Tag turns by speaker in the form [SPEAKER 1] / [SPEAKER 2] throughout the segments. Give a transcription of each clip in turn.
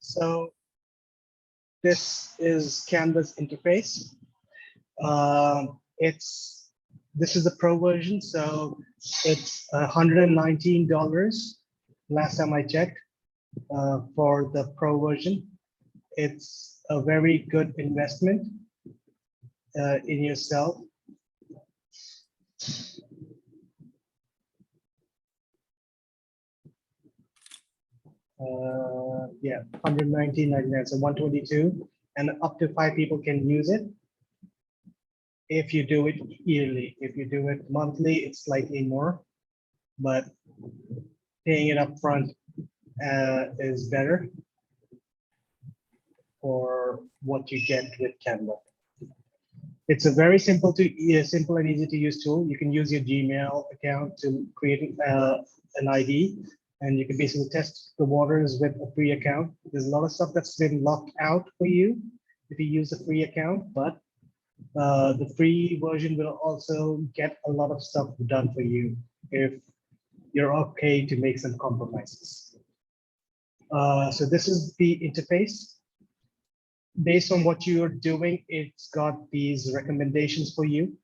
[SPEAKER 1] So this is Canva's interface. This is the pro version, so it's $119 last time I checked for the pro version. It's a very good investment in yourself. Yeah, $119.99, so $122, and up to 5 people can use it. If you do it yearly, if you do it monthly, it's slightly more, but paying it up front is better for what you get with Canva. It's a very simple and easy to use tool. You can use your Gmail account to create an ID, and you can basically test the waters with a free account. There's a lot of stuff that's been locked out for you if you use a free account, but the free version will also get a lot of stuff done for you if you're okay to make some compromises. So this is the interface. Based on what you're doing, it's got these recommendations for you.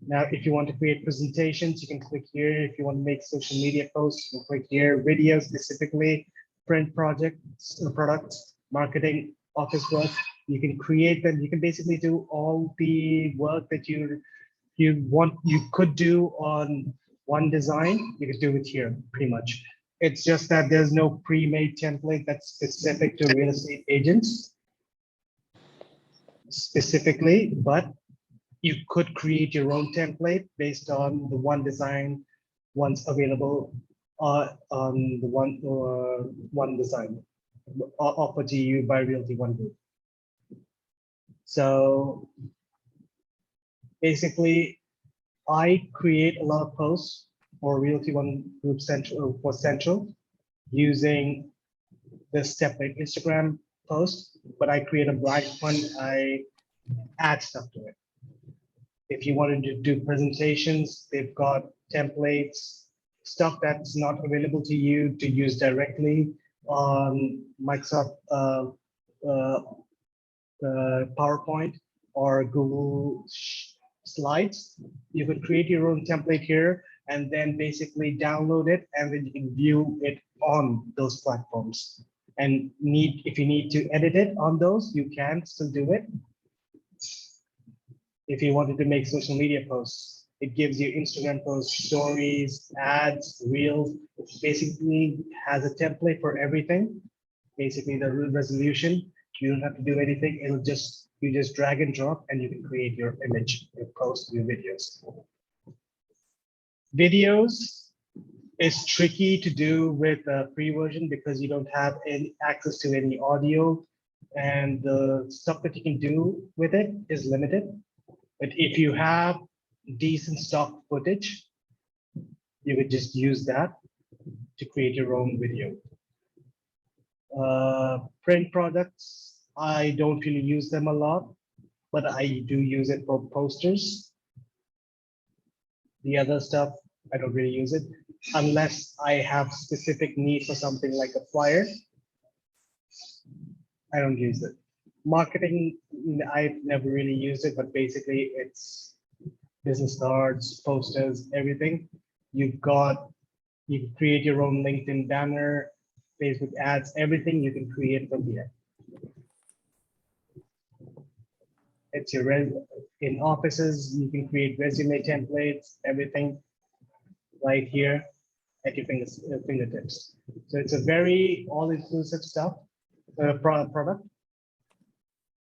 [SPEAKER 1] Now, if you want to create presentations, you can click here. If you want to make social media posts, you can click here. Videos specifically, print projects, products, marketing, office work, you can create them. You can basically do all the work that you could do on one design. You could do it here, pretty much. It's just that there's no pre-made template that's specific to real estate agents specifically, but you could create your own template based on the one design once available on the one design offered to you by Realty One Group. So basically, I create a lot of posts for Realty One Group Central using this template Instagram post, but I create a blank one. I add stuff to it. If you wanted to do presentations, they've got templates, stuff that's not available to you to use directly on Microsoft PowerPoint or Google Slides. You could create your own template here and then basically download it, and then you can view it on those platforms. And if you need to edit it on those, you can still do it. If you wanted to make social media posts, it gives you Instagram posts, stories, ads, reels. It basically has a template for everything. Basically, the resolution, you don't have to do anything. You just drag and drop, and you can create your image, your post, your videos. Videos is tricky to do with a free version because you don't have any access to any audio, and the stuff that you can do with it is limited. But if you have decent stock footage, you would just use that to create your own video. Print products, I don't really use them a lot, but I do use it for posters. The other stuff, I don't really use it unless I have specific need for something like a flyer. I don't use it. Marketing, I've never really used it, but basically it's business cards, posters, everything. You can create your own LinkedIn banner, Facebook ads, everything you can create from here. It's your in offices, you can create resume templates, everything right here at your fingertips. So it's a very all-inclusive product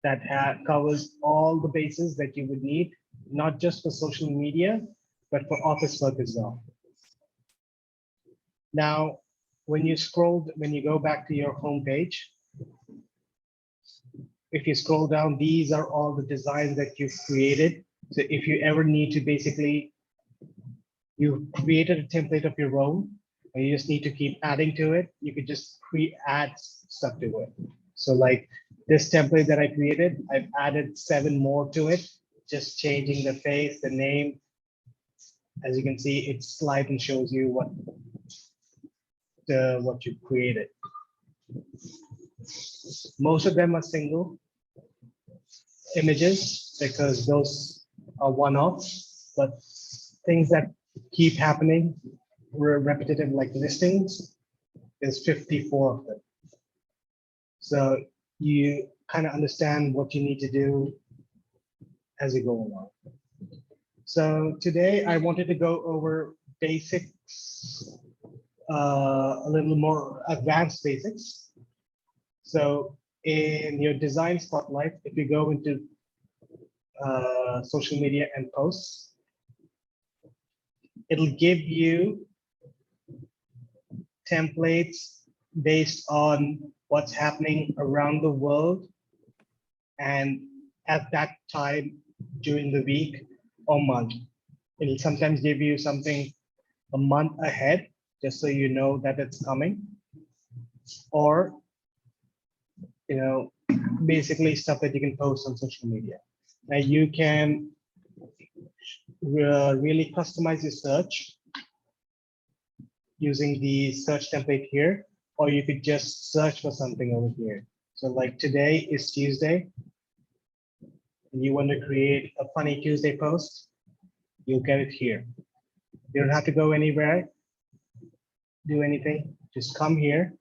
[SPEAKER 1] that covers all the bases that you would need, not just for social media, but for office work as well. Now, when you go back to your home page, if you scroll down, these are all the designs that you've created. So if you ever need to basically, you created a template of your own, and you just need to keep adding to it, you could just add stuff to it. So like this template that I created, I've added 7 more to it, just changing the face, the name. As you can see, it slides and shows you what you created. Most of them are single images because those are one-off, but things that keep happening, repetitive like listings, is 54 of them. So you kind of understand what you need to do as you go along. So today I wanted to go over basics, a little more advanced basics. So in your design spotlight, if you go into social media and posts, it'll give you templates based on what's happening around the world and at that time during the week or month. It'll sometimes give you something a month ahead, just so you know that it's coming. Or, basically stuff that you can post on social media. Now you can really customize your search using the search template here, or you could just search for something over here. So like today is Tuesday, and you want to create a funny Tuesday post, you'll get it here. You don't have to go anywhere, do anything, just come here,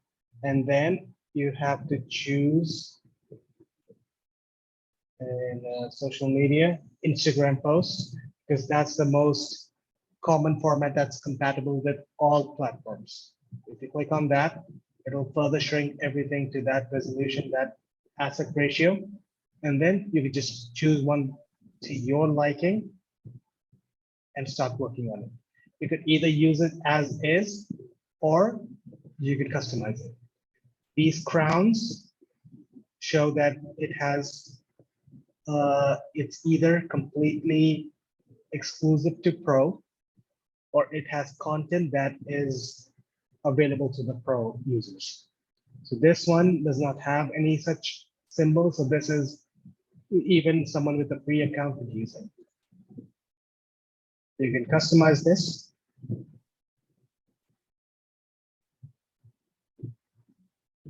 [SPEAKER 1] and then you have to choose in social media, Instagram posts, because that's the most common format that's compatible with all platforms. If you click on that, it'll further shrink everything to that resolution, that aspect ratio. And then you can just choose one to your liking and start working on it. You could either use it as is, or you could customize it. These crowns show that it has, it's either completely exclusive to Pro, or it has content that is available to the Pro users. So this one does not have any such symbol. So this is even someone with a free account would use it. You can customize this.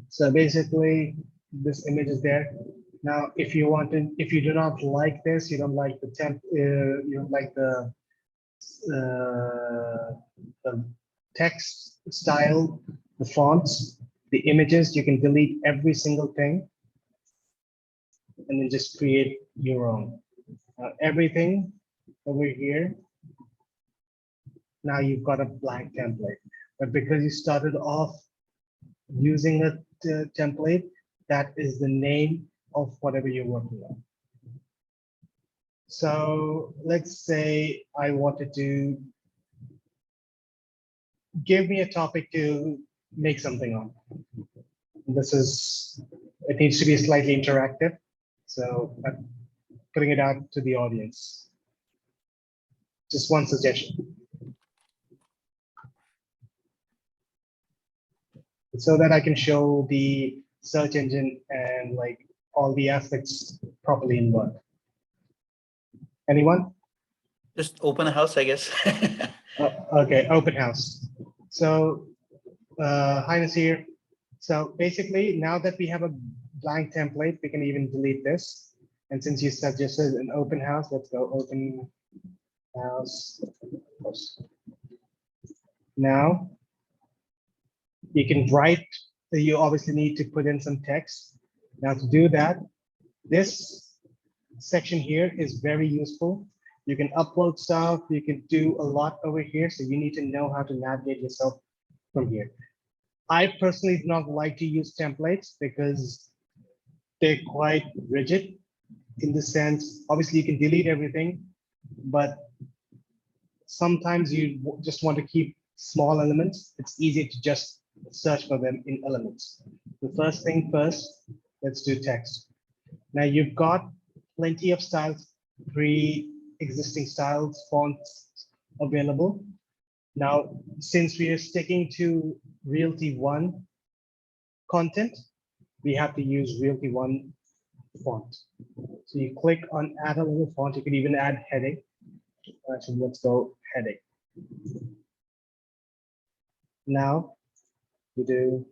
[SPEAKER 1] So basically, this image is there. Now, if you want to, if you do not like this, you don't like the you don't like the text style, the fonts, the images, you can delete every single thing and then just create your own. Everything over here, now you've got a blank template. But because you started off using a template, that is the name of whatever you're working on. So let's say I wanted to give me a topic to make something on. This is, it needs to be slightly interactive. So I'm putting it out to the audience. Just one suggestion. So that I can show the search engine and like all the aspects properly in one. Anyone?
[SPEAKER 2] Just open a house, I guess.
[SPEAKER 1] Okay, open house. So Highness here. So basically, now that we have a blank template, we can even delete this. And since you suggested an open house, let's go open house. Now you can write, you obviously need to put in some text. Now to do that, this section here is very useful. You can upload stuff, you can do a lot over here. So you need to know how to navigate yourself from here. I personally do not like to use templates because they're quite rigid in the sense, obviously you can delete everything, but sometimes you just want to keep small elements. It's easy to just search for them in elements. The first thing first, let's do text. Now you've got plenty of styles, pre-existing styles, fonts available. Now, since we are sticking to Realty One content, we have to use Realty One font. So you click on add a little font, you can even add heading. So let's go heading. Now we do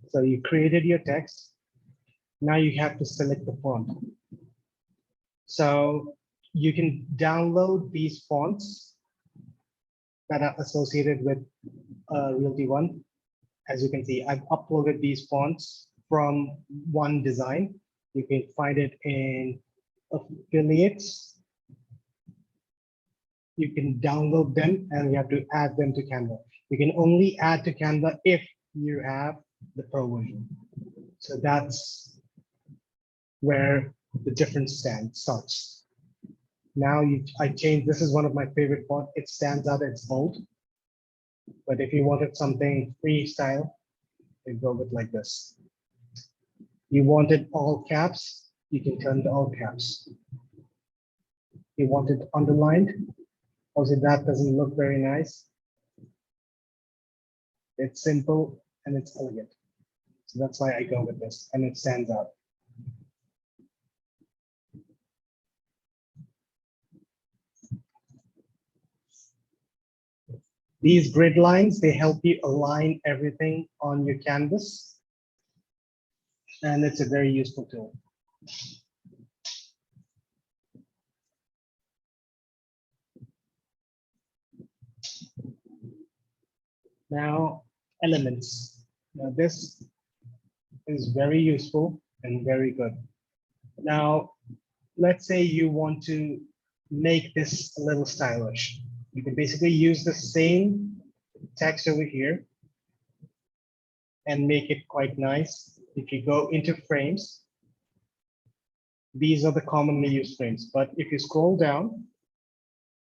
[SPEAKER 1] So you created your text. Now you have to select the font. So you can download these fonts that are associated with Realty One. As you can see, I've uploaded these fonts from One Design. You can find it in affiliates. You can download them and you have to add them to Canva. You can only add to Canva if you have the Pro version. So that's where the difference starts. Now I changed, this is one of my favorite fonts. It stands out, it's bold. But if you wanted something freestyle, you go with like this. You wanted all caps, you can turn to all caps. You want it underlined, also that doesn't look very nice. It's simple and it's elegant. So that's why I go with this and it stands out. These grid lines, they help you align everything on your canvas. And it's a very useful tool. Now, elements. Now, this is very useful and very good. Now, let's say you want to make this a little stylish. You can basically use the same text over here and make it quite nice. If you go into frames, these are the commonly used frames. But if you scroll down,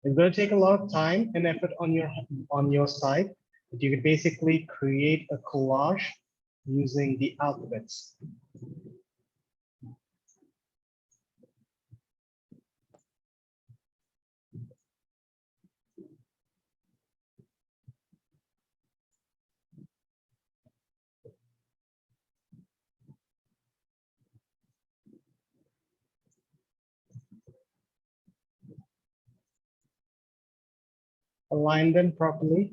[SPEAKER 1] it's going to take a lot of time and effort on your side. But you can basically create a collage using the alphabets. Align them properly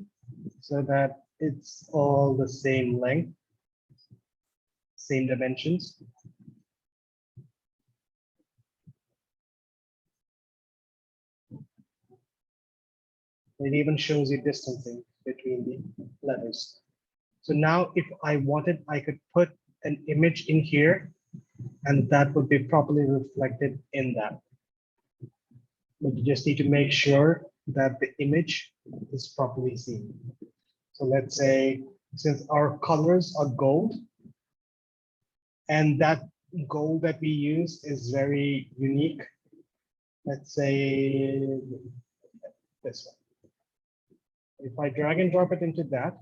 [SPEAKER 1] so that it's all the same length, same dimensions. It even shows you distancing between the letters. So now if I wanted, I could put an image in here and that would be properly reflected in that. But you just need to make sure that the image is properly seen. So let's say, since our colors are gold, and that gold that we use is very unique. Let's say this one. If I drag and drop it into that,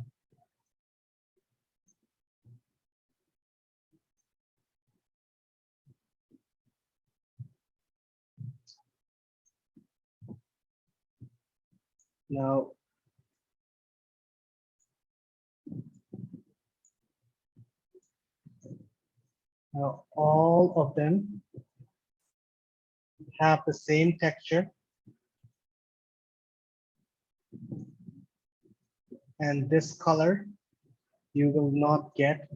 [SPEAKER 1] now all of them have the same texture. And this color you will not get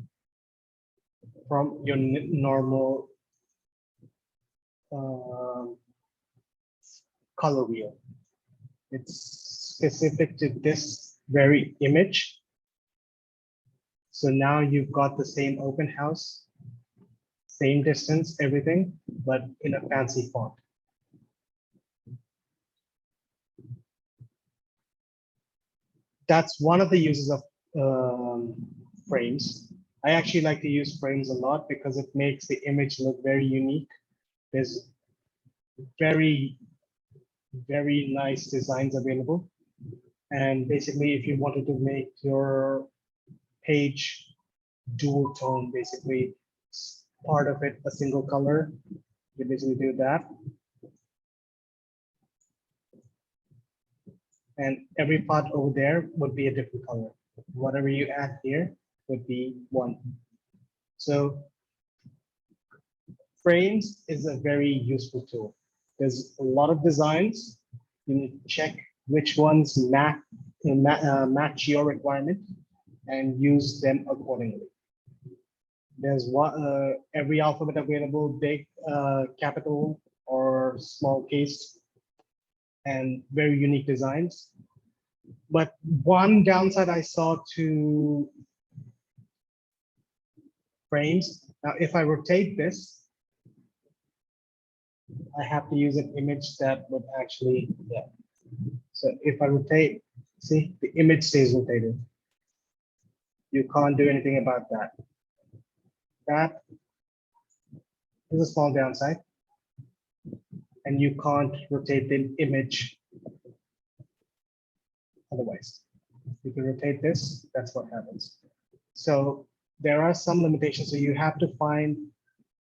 [SPEAKER 1] from your normal color wheel. It's specific to this very image. So now you've got the same open house, same distance, everything, but in a fancy font. That's one of the uses of frames. I actually like to use frames a lot because it makes the image look very unique. There's very nice designs available. And basically, if you wanted to make your page dual tone, basically part of it a single color, you basically do that. And every part over there would be a different color. Whatever you add here would be one. So frames is a very useful tool. There's a lot of designs. You need to check which ones match your requirement and use them accordingly. There's every alphabet available, big, capital, or small case, and very unique designs. But one downside I saw to frames. Now, if I rotate this, I have to use an image that would actually, yeah. So if I rotate, see, the image stays rotated. You can't do anything about that. That is a small downside. And you can't rotate the image otherwise. You can rotate this, that's what happens. So there are some limitations. So you have to find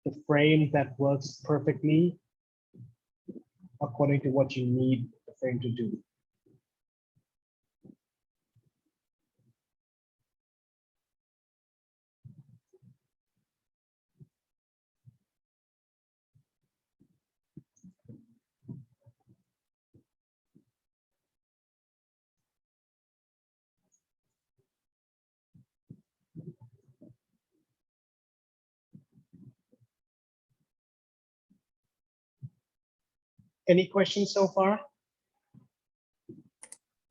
[SPEAKER 1] the frame that works perfectly according to what you need the frame to do. Any questions so far?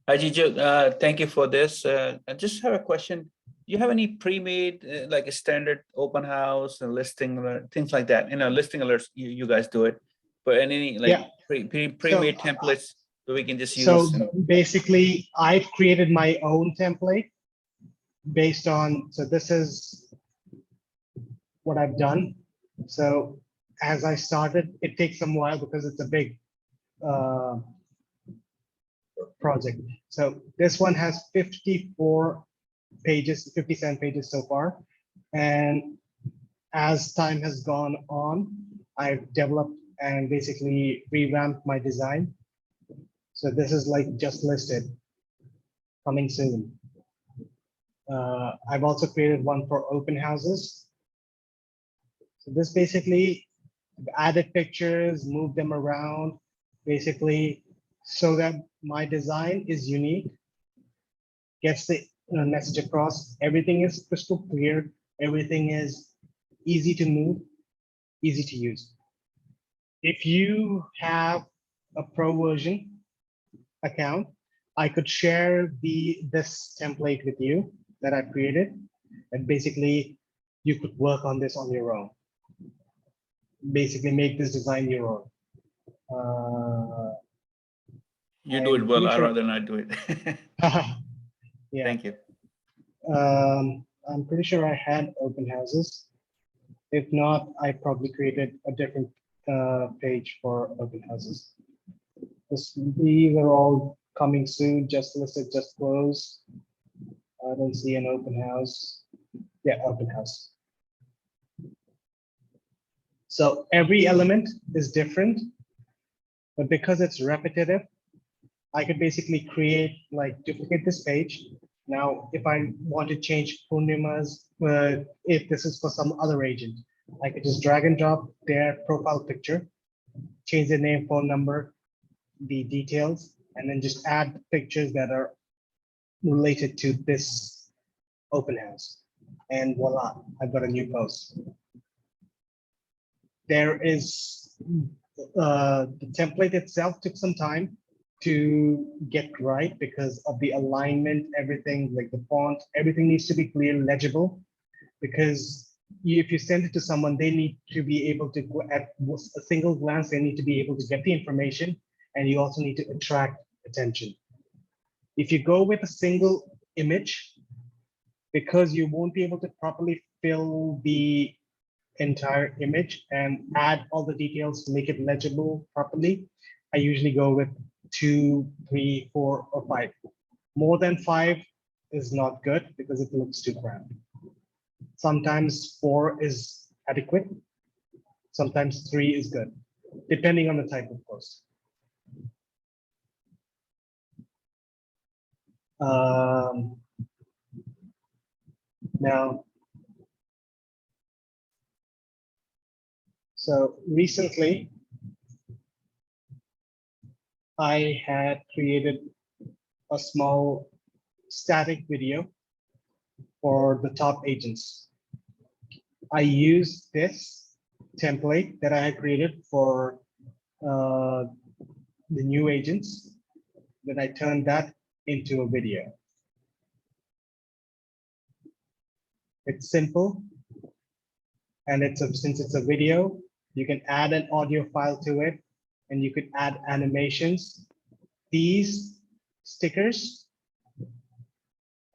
[SPEAKER 2] Hi, Jijo. Thank you for this. I just have a question. Do you have any pre-made, like a standard open house and listing alert, things like that? You know, listing alerts, you guys do it, but any like
[SPEAKER 1] Yeah.
[SPEAKER 2] pre-made templates that we can just use?
[SPEAKER 1] So basically, I've created my own template based on, so this is what I've done. So as I started, it takes some while because it's a big project. So this one has 54 pages, 57 pages so far. And as time has gone on, I've developed and basically revamped my design. So this is like just listed, coming soon. I've also created one for open houses. So this basically added pictures, moved them around, basically so that my design is unique, gets the message across. Everything is crystal clear. Everything is easy to move, easy to use. If you have a pro version account, I could share this template with you that I've created, and basically you could work on this on your own. Basically make this design your own.
[SPEAKER 2] You do it well. I'd
[SPEAKER 1] sure.
[SPEAKER 2] rather not do it.
[SPEAKER 1] Yeah.
[SPEAKER 2] Thank you.
[SPEAKER 1] I'm pretty sure I had open houses. If not, I probably created a different page for open houses. These are all coming soon, just listed, just closed. I don't see an open house. Yeah, open house. So every element is different, but because it's repetitive, I could basically create, like, duplicate this page. Now, if I want to change Purnima's, if this is for some other agent, I could just drag and drop their profile picture, change the name, phone number, the details, and then just add pictures that are related to this open house. And voila, I've got a new post. There is, the template itself took some time to get right because of the alignment, everything, like the font, everything needs to be clear, legible, because if you send it to someone, they need to be able to, at a single glance, they need to be able to get the information, and you also need to attract attention. If you go with a single image, because you won't be able to properly fill the entire image and add all the details to make it legible properly, I usually go with 2, 3, 4, or 5. More than 5 is not good because it looks too cramped. Sometimes 4 is adequate. Sometimes 3 is good, depending on the type of post. Now, so recently, I had created a small static video for the top agents. I use this template that I had created for the new agents. Then I turned that into a video. It's simple. And since it's a video, you can add an audio file to it, and you could add animations. These stickers,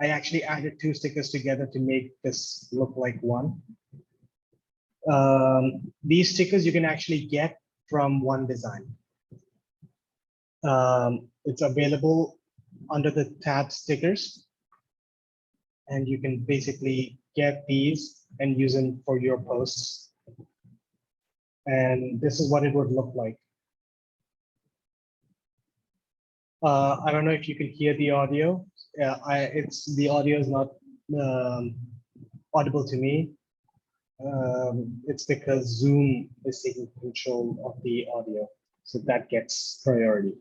[SPEAKER 1] I actually added 2 stickers together to make this look like one. These stickers you can actually get from One Design. It's available under the tab stickers, and you can basically get these and use them for your posts. And this is what it would look like. I don't know if you can hear the audio. The audio is not audible to me. It's because Zoom is taking control of the audio, so that gets priority.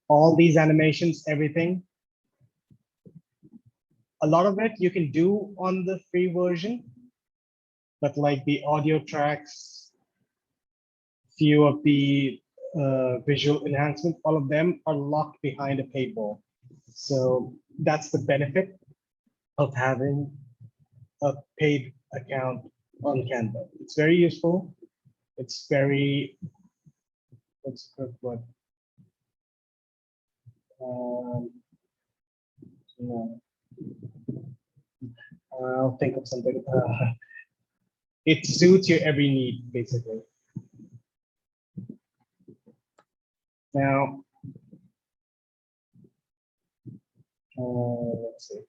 [SPEAKER 1] All these animations, everything, a lot of it you can do on the free version, but like the audio tracks, few of the visual enhancement, all of them are locked behind a paywall. So that's the benefit of having a paid account on Canva. It's very useful. It's very, what's the word? No. I'll think of something. It suits your every need, basically. Now, let's see.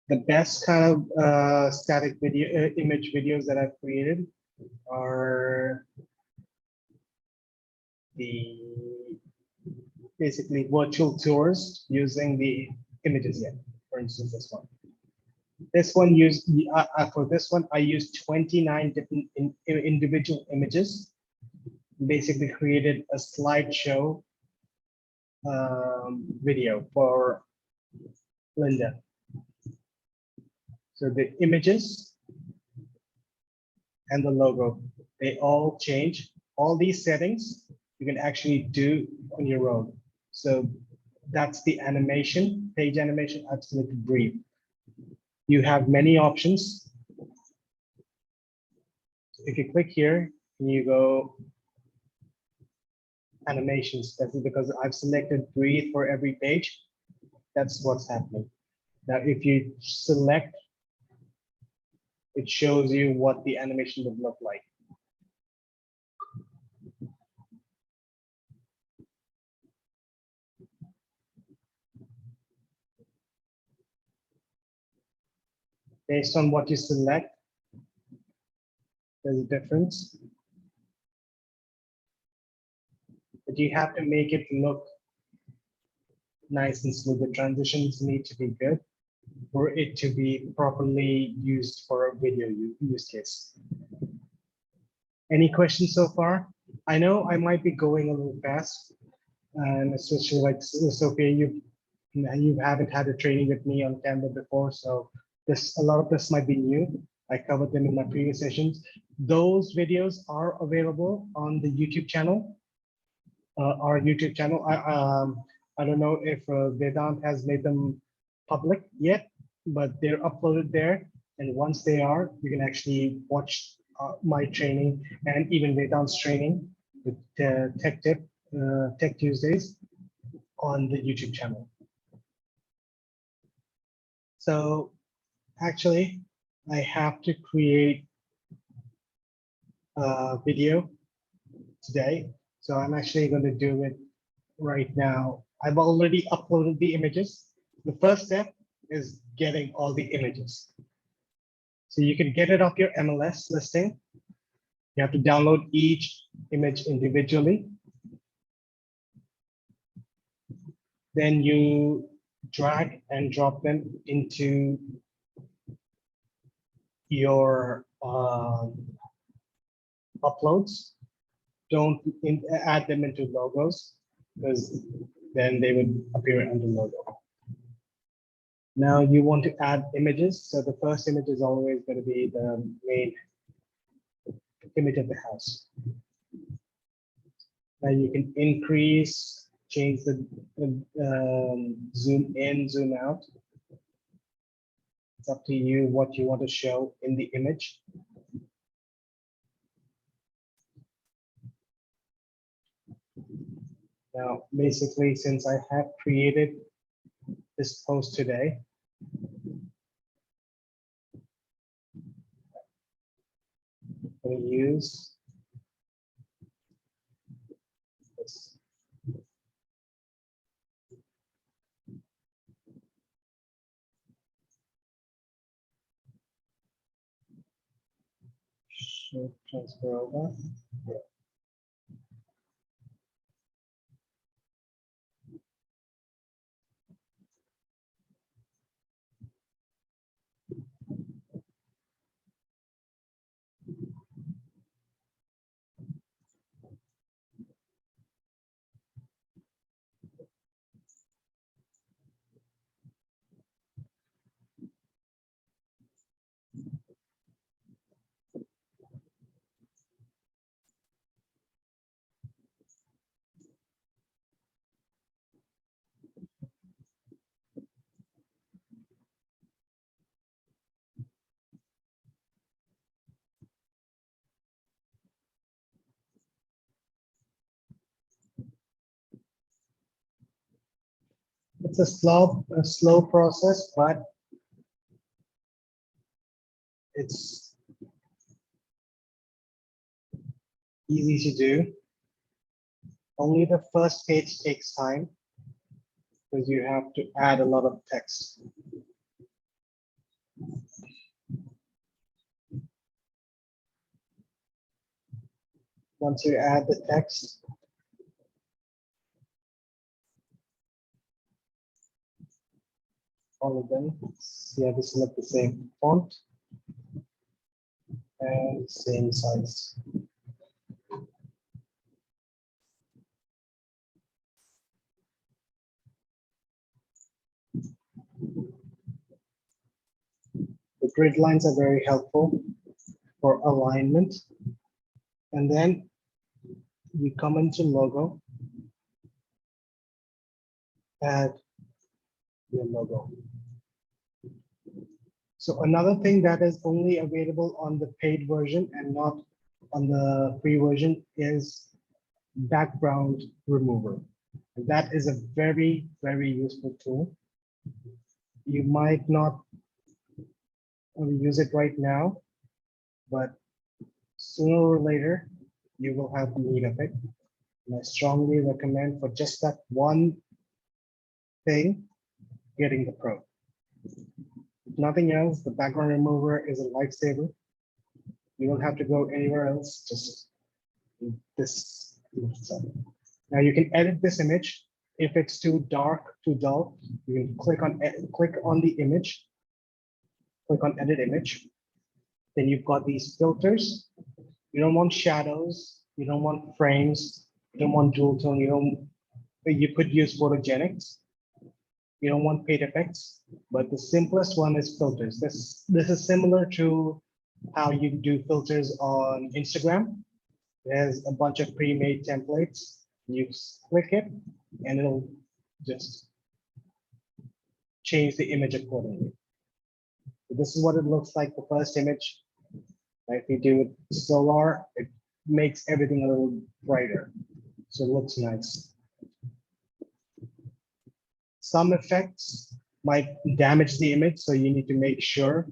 [SPEAKER 1] The best kind of static video, image videos that I've created are the basically virtual tours using the images yet. For instance, this one. This one used for this one, I used 29 different individual images. Basically created a slideshow video for Linda. So the images and the logo, they all change. All these settings you can actually do on your own. So that's the animation, page animation. I've selected brief. You have many options. If you click here and you go animations, that's because I've selected breathe for every page. That's what's happening. Now, if you select, it shows you what the animation would look like. Based on what you select, there's a difference. But you have to make it look nice and smooth. The transitions need to be good for it to be properly used for a video use case. Any questions so far? I know I might be going a little fast, and especially like Sophia, you haven't had a training with me on Canva before, so a lot of this might be new. I covered them in my previous sessions. Those videos are available on the YouTube channel. Our YouTube channel. I don't know if Vedant has made them public yet, but they're uploaded there. And once they are, you can actually watch my training and even Vedant's training with Tech Tuesdays on the YouTube channel. So actually, I have to create a video today. So I'm actually going to do it right now. I've already uploaded the images. The first step is getting all the images. So you can get it off your MLS listing. You have to download each image individually. Then you drag and drop them into your uploads. Don't add them into logos, because then they would appear under logo. Now you want to add images. So the first image is always going to be the main image of the house. Now you can increase, change the zoom in, zoom out. It's up to you what you want to show in the image. Now, basically, since I have created this post today, I'm going to use this. Should transfer over. It's a slow process, but it's easy to do. Only the first page takes time because you have to add a lot of text. Once you add the text, all of them, you have to select the same font and same size. The grid lines are very helpful for alignment. And then you come into logo, add your logo. So another thing that is only available on the paid version and not on the free version is background remover. And that is a very, very useful tool. You might not use it right now, but sooner or later, you will have need of it. And I strongly recommend for just that one thing, getting the Pro. If nothing else, the background remover is a lifesaver. You don't have to go anywhere else, just this image itself. Now you can edit this image. If it's too dark, too dull, you can click on the image, click on edit image. Then you've got these filters. You don't want shadows, you don't want frames, you don't want dual tone, you could use photogenics. You don't want paid effects, but the simplest one is filters. This is similar to how you do filters on Instagram. There's a bunch of pre-made templates. You click it and it'll just change the image accordingly. So this is what it looks like, the first image. If you do it solar, it makes everything a little brighter. So it looks nice. Some effects might damage the image, so you need to make sure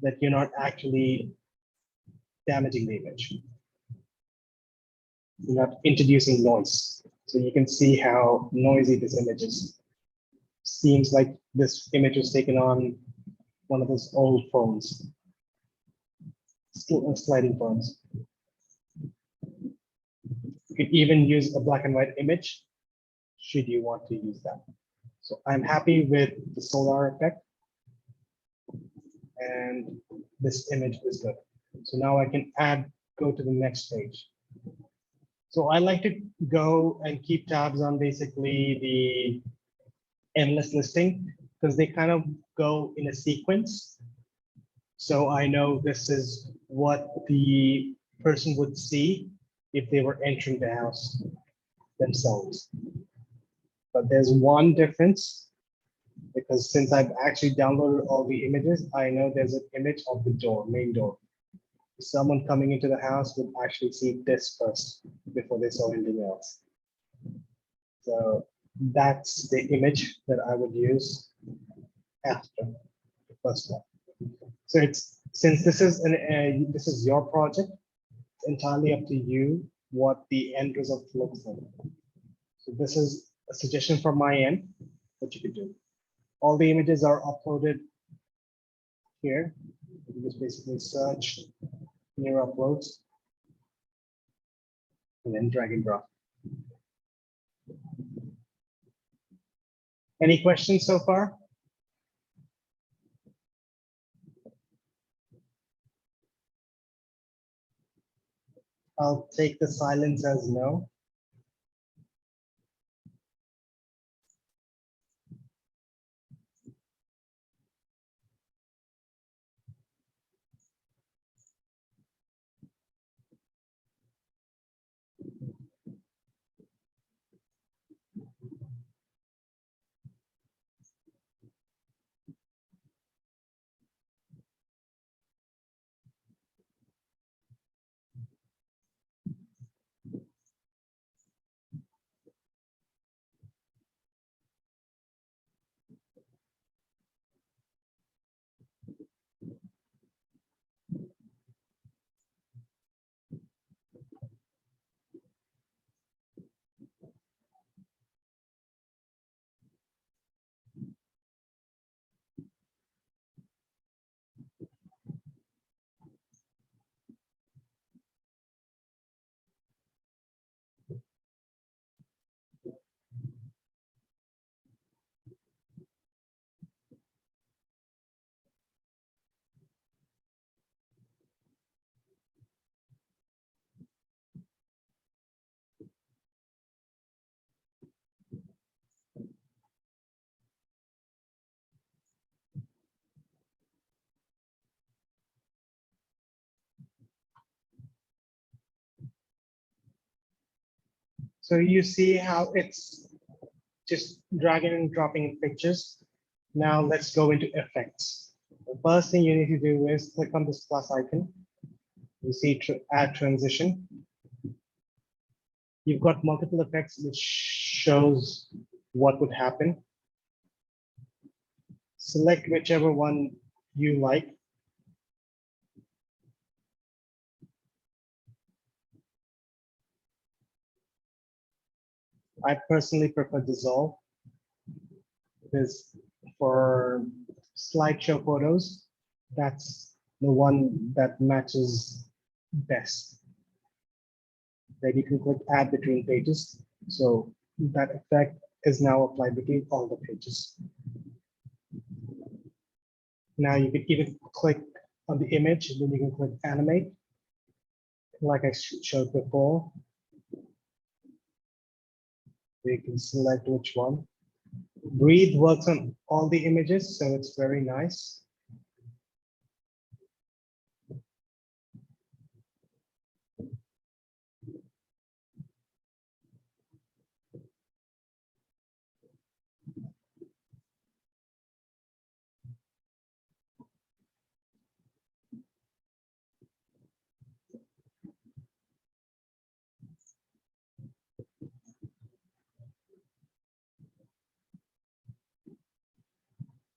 [SPEAKER 1] that you're not actually damaging the image. You're not introducing noise. So you can see how noisy this image is. Seems like this image was taken on one of those old phones, still sliding phones. You could even use a black and white image, should you want to use that. So I'm happy with the solar effect. And this image is good. So now I can go to the next page. So I like to go and keep tabs on basically the endless listing. because they kind of go in a sequence. So I know this is what the person would see if they were entering the house themselves. But there's one difference, because since I've actually downloaded all the images, I know there's an image of the door, main door. Someone coming into the house would actually see this first before they saw anything else. So that's the image that I would use after the first one. So it's, since this is this is your project, it's entirely up to you what the end result looks like. So this is a suggestion from my end, what you could do. All the images are uploaded here. You can just basically search in your uploads and then drag and drop. Any questions so far? I'll take the silence as no. So you see how it's just dragging and dropping pictures. Now let's go into effects. The first thing you need to do is click on this plus icon. You see add transition. You've got multiple effects which shows what would happen. Select whichever one you like. I personally prefer dissolve, because for slideshow photos, that's the one that matches best. Then you can click add between pages. So that effect is now applied between all the pages. Now you can even click on the image, and then you can click animate, like I showed before. You can select which one. Breathe works on all the images, so it's very nice.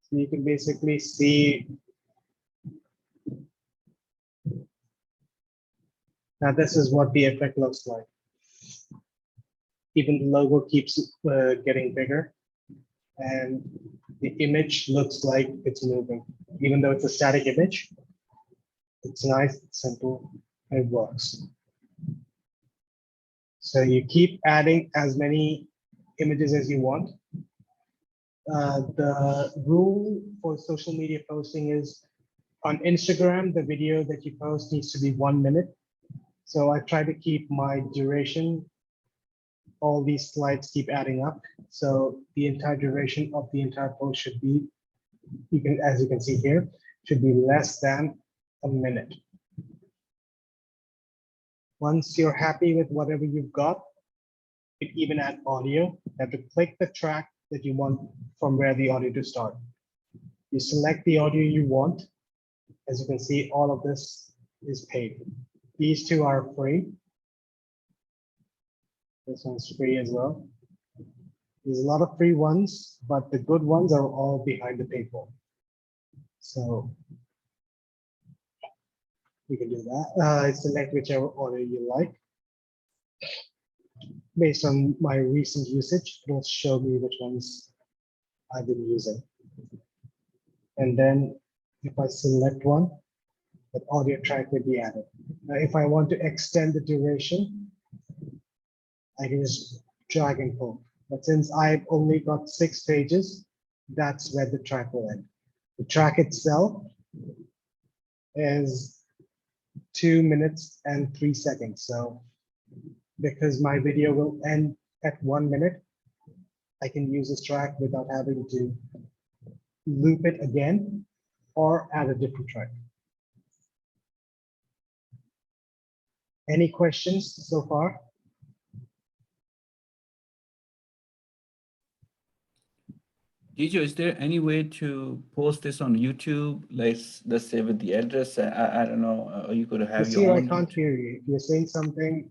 [SPEAKER 1] So you can basically see. Now this is what the effect looks like. Even the logo keeps getting bigger, and the image looks like it's moving. Even though it's a static image, it's nice, it's simple, and it works. So you keep adding as many images as you want. The rule for social media posting is on Instagram, the video that you post needs to be 1 minute. So I try to keep my duration. All these slides keep adding up. So the entire duration of the entire post should be as you can see here, should be less than a minute. Once you're happy with whatever you've got, you can even add audio. You have to click the track that you want from where the audio to start. You select the audio you want. As you can see, all of this is paid. These two are free. This one's free as well. There's a lot of free ones, but the good ones are all behind the paywall. So we can do that. Select whichever order you like. Based on my recent usage, it'll show me which ones I've been using. And then if I select one, that audio track will be added. Now, if I want to extend the duration, I can just drag and pull. But since I've only got 6 pages, that's where the track will end. The track itself is 2 minutes and 3 seconds. So because my video will end at 1 minute, I can use this track without having to loop it again or add a different track. Any questions so far?
[SPEAKER 2] Jijo, is there any way to post this on YouTube? Let's say with the address. I don't know. Or you could have your
[SPEAKER 1] I
[SPEAKER 2] own.
[SPEAKER 1] can't hear you. If you're saying something,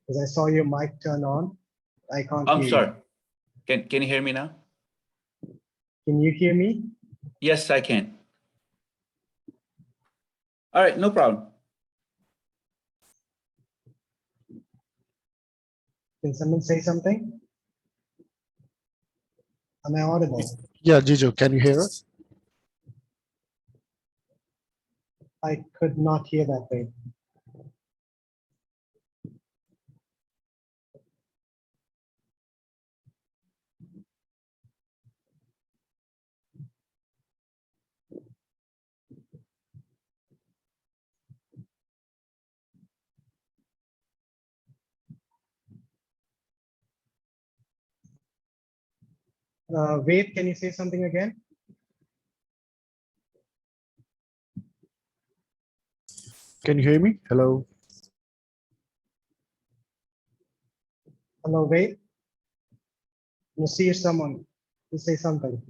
[SPEAKER 1] because I saw your mic turn on, I can't
[SPEAKER 2] I'm
[SPEAKER 1] hear
[SPEAKER 2] sorry.
[SPEAKER 1] you.
[SPEAKER 2] Can you hear me now?
[SPEAKER 1] Can you hear me?
[SPEAKER 2] Yes, I can. All right, no problem.
[SPEAKER 1] Can someone say something? Am I audible?
[SPEAKER 3] Yeah, Jijo, can you hear us?
[SPEAKER 1] I could not hear that thing. Wait, can you say something again?
[SPEAKER 3] Can you hear me? Hello.
[SPEAKER 1] Hello, wait. You see someone to say something.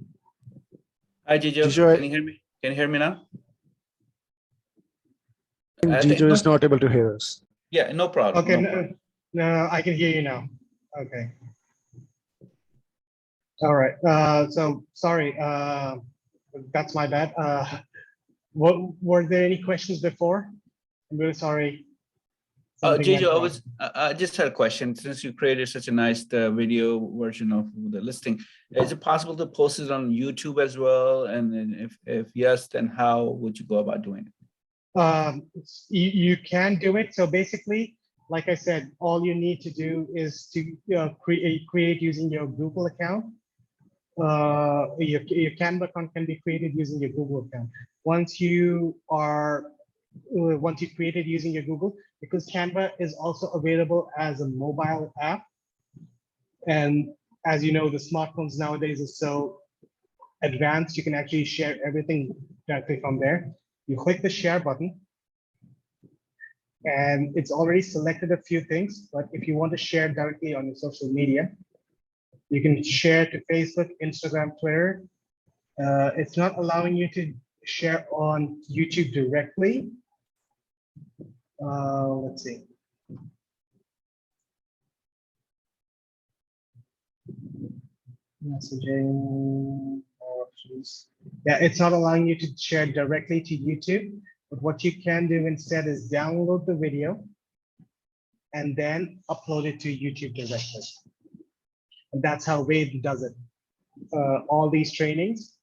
[SPEAKER 2] Hi, Jijo.
[SPEAKER 3] Jijo,
[SPEAKER 2] Can you hear me? Can you hear me now? I think
[SPEAKER 3] Jijo
[SPEAKER 2] no.
[SPEAKER 3] is not able to hear us.
[SPEAKER 2] Yeah, no problem.
[SPEAKER 1] Okay,
[SPEAKER 2] No problem.
[SPEAKER 1] no, I can hear you now. Okay. All right. So sorry. That's my bad. What were there any questions before? I'm really sorry. Something went
[SPEAKER 2] Jijo,
[SPEAKER 1] wrong.
[SPEAKER 2] I just had a question. Since you created such a nice video version of the listing, is it possible to post it on YouTube as well? And then if yes, then how would you go about doing it?
[SPEAKER 1] You can do it. So basically, like I said, all you need to do is to create using your Google account. Your Canva account can be created using your Google account. Once you create it using your Google, because Canva is also available as a mobile app. And as you know, the smartphones nowadays is so advanced, you can actually share everything directly from there. You click the share button, and it's already selected a few things, but if you want to share directly on your social media, you can share to Facebook, Instagram, Twitter. It's not allowing you to share on YouTube directly. Let's see. Messaging options. Yeah, it's not allowing you to share directly to YouTube, but what you can do instead is download the video and then upload it to YouTube directly. And that's how Wade does it. All these trainings,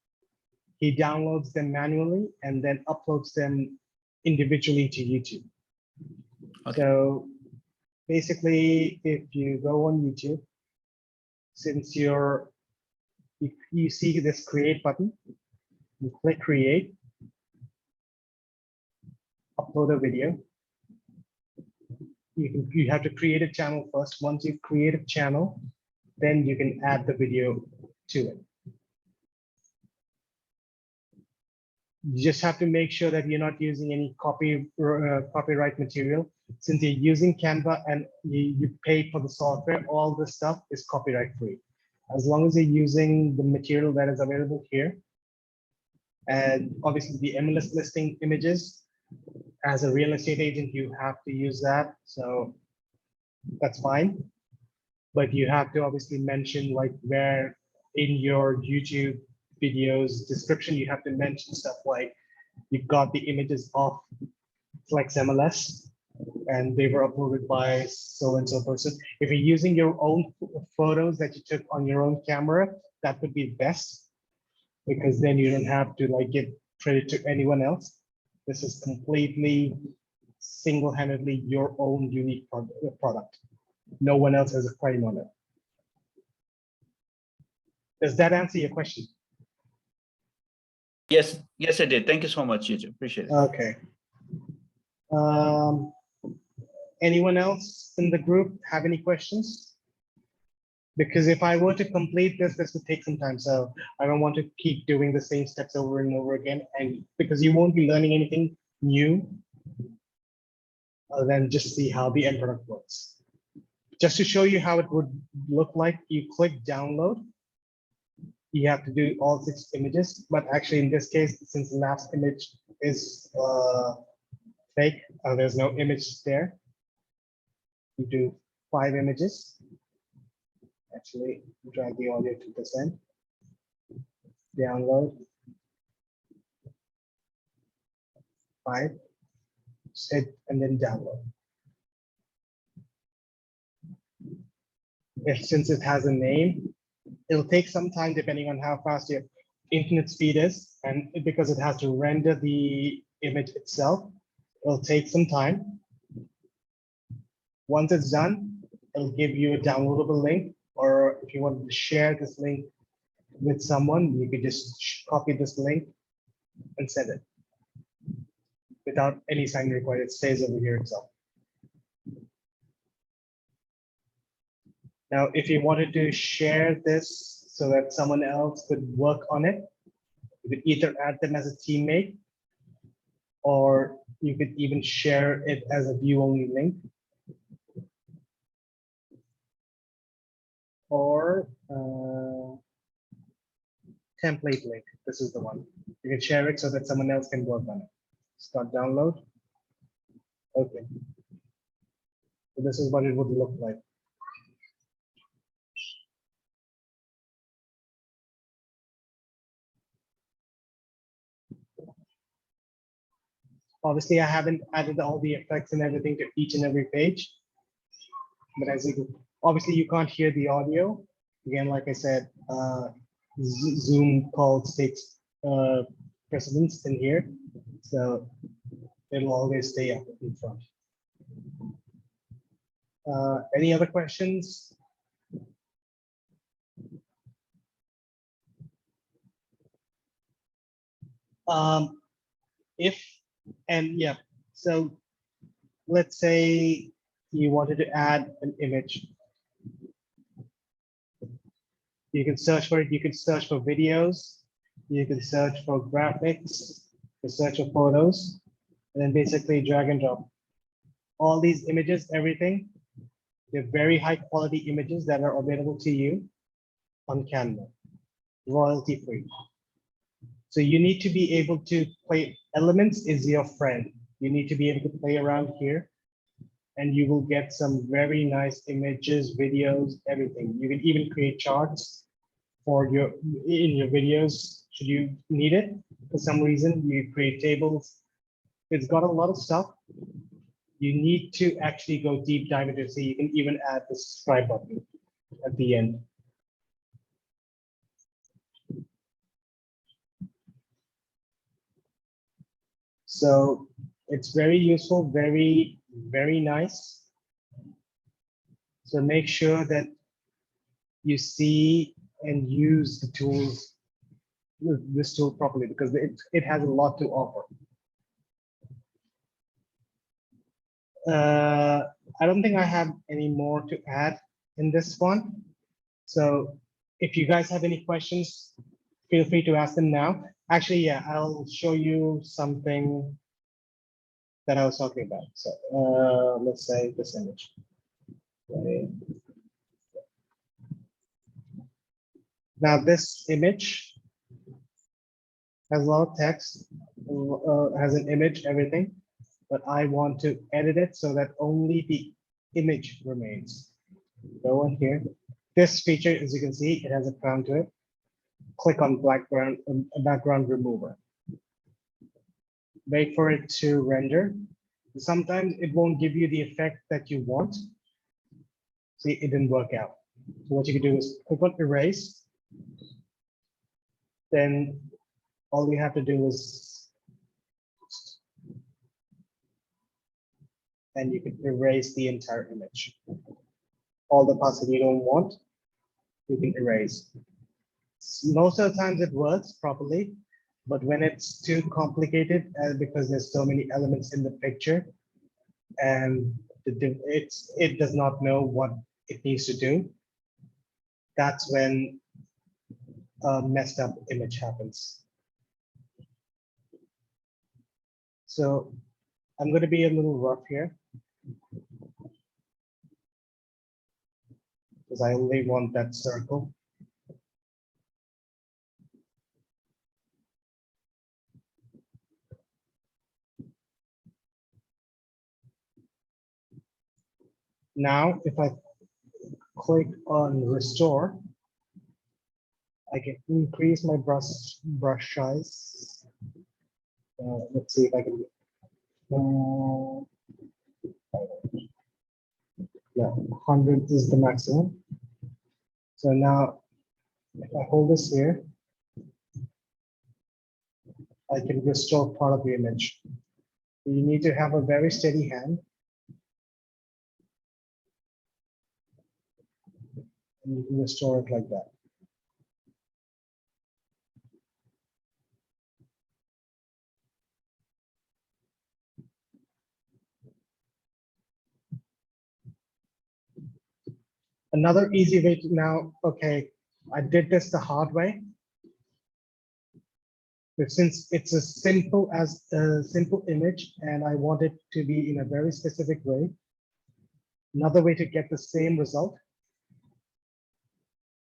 [SPEAKER 1] he downloads them manually and then uploads them individually to YouTube.
[SPEAKER 2] Okay.
[SPEAKER 1] So basically, if you go on YouTube, since you see this create button, you click create, upload a video. You have to create a channel first. Once you create a channel, then you can add the video to it. You just have to make sure that you're not using any copyright material. Since you're using Canva and you pay for the software, all this stuff is copyright free. As long as you're using the material that is available here. And obviously the MLS listing images, as a real estate agent, you have to use that. So that's fine. But you have to obviously mention like where in your YouTube videos description, you have to mention stuff like you got the images of Flex MLS and they were uploaded by so and so person. If you're using your own photos that you took on your own camera, that would be best, because then you don't have to like give credit to anyone else. This is completely single-handedly your own unique product. No one else has a claim on it. Does that answer your question?
[SPEAKER 2] Yes, yes, I did. Thank you so much, Jijo. Appreciate it.
[SPEAKER 1] Okay. Anyone else in the group have any questions? Because if I were to complete this, this would take some time. So I don't want to keep doing the same steps over and over again. And because you won't be learning anything new, other than just see how the end product works. Just to show you how it would look like, you click download. You have to do all 6 images, but actually in this case, since the last image is fake, there's no image there. You do 5 images. Actually, drag the audio to this end. Download. 5. Hit and then download. Since it has a name, it'll take some time depending on how fast your internet speed is, and because it has to render the image itself, it'll take some time. Once it's done, it'll give you a downloadable link, or if you want to share this link with someone, you could just copy this link and send it without any sign required. It stays over here itself. Now, if you wanted to share this so that someone else could work on it, you could either add them as a teammate, or you could even share it as a view-only link, or template link. This is the one. You can share it so that someone else can work on it. Start download. Okay. So this is what it would look like. Obviously, I haven't added all the effects and everything to each and every page. But as you obviously you can't hear the audio. Again, like I said, Zoom calls takes precedence in here. So it'll always stay up in front. Any other questions? Yeah, so let's say you wanted to add an image. You can search for it. You can search for videos. You can search for graphics. You can search for photos, and then basically drag and drop. All these images, everything, they're very high quality images that are available to you on Canva, royalty free. So you need to be able to play. Elements is your friend. You need to be able to play around here, and you will get some very nice images, videos, everything. You can even create charts for in your videos should you need it. For some reason, you create tables. It's got a lot of stuff. You need to actually go deep dive into it. So you can even add the subscribe button at the end. So it's very useful, very, very nice. So make sure that you see and use the tools, this tool properly, because it has a lot to offer. I don't think I have any more to add in this one. So if you guys have any questions, feel free to ask them now. Actually, yeah, I'll show you something that I was talking about. So let's say this image. Right. Now this image has a lot of text, has an image, everything, but I want to edit it so that only the image remains. Go in here. This feature, as you can see, it has a crown to it. Click on background remover. Wait for it to render. Sometimes it won't give you the effect that you want. See, it didn't work out. So what you can do is click on erase. Then all you have to do is, and you can erase the entire image. All the parts that you don't want, you can erase. Most of the times it works properly, but when it's too complicated, because there's so many elements in the picture, and it does not know what it needs to do, that's when a messed up image happens. So I'm going to be a little rough here, because I only want that circle. Now, if I click on restore, I can increase my brush size. Let's see if I can. Yeah, 100 is the maximum. So now, if I hold this here, I can restore part of the image. You need to have a very steady hand. And you can restore it like that. Another easy way to now, okay, I did this the hard way. But since it's as simple as a simple image and I want it to be in a very specific way, another way to get the same result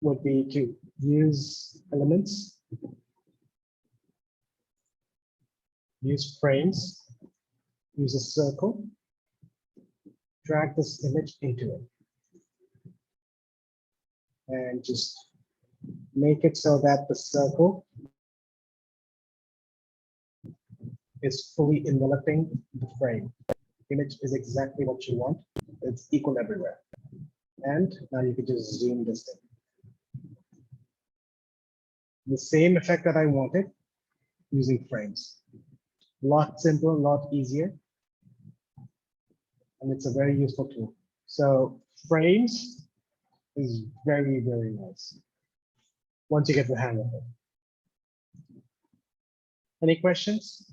[SPEAKER 1] would be to use elements, use frames, use a circle, drag this image into it, and just make it so that the circle is fully enveloping the frame. The image is exactly what you want. It's equal everywhere. And now you can just zoom this in. The same effect that I wanted using frames. A lot simpler, a lot easier. And it's a very useful tool. So frames is very, very nice once you get the hang of it. Any questions?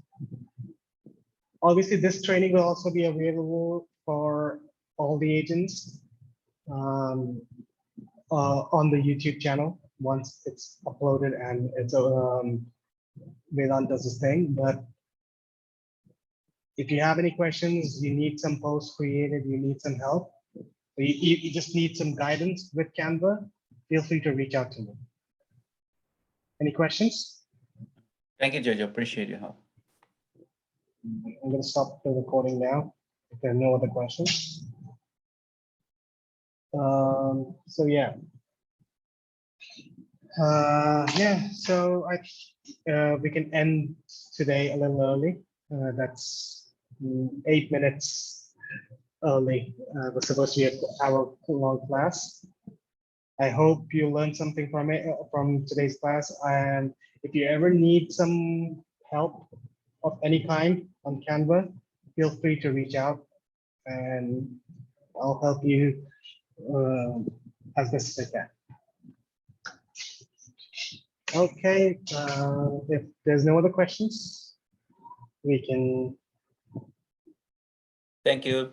[SPEAKER 1] Obviously, this training will also be available for all the agents on the YouTube channel once it's uploaded and it's Vedant does his thing. But if you have any questions, you need some posts created, you need some help, you just need some guidance with Canva, feel free to reach out to me. Any questions?
[SPEAKER 2] Thank you, Jijo. Appreciate your help.
[SPEAKER 1] I'm going to stop the recording now if there are no other questions. So yeah. So we can end today a little early. That's 8 minutes early. We're supposed to be an hour-long class. I hope you learned something from it, from today's class. And if you ever need some help of any kind on Canva, feel free to reach out and I'll help you as best as I can. Okay, if there's no other questions, we can.
[SPEAKER 2] Thank you.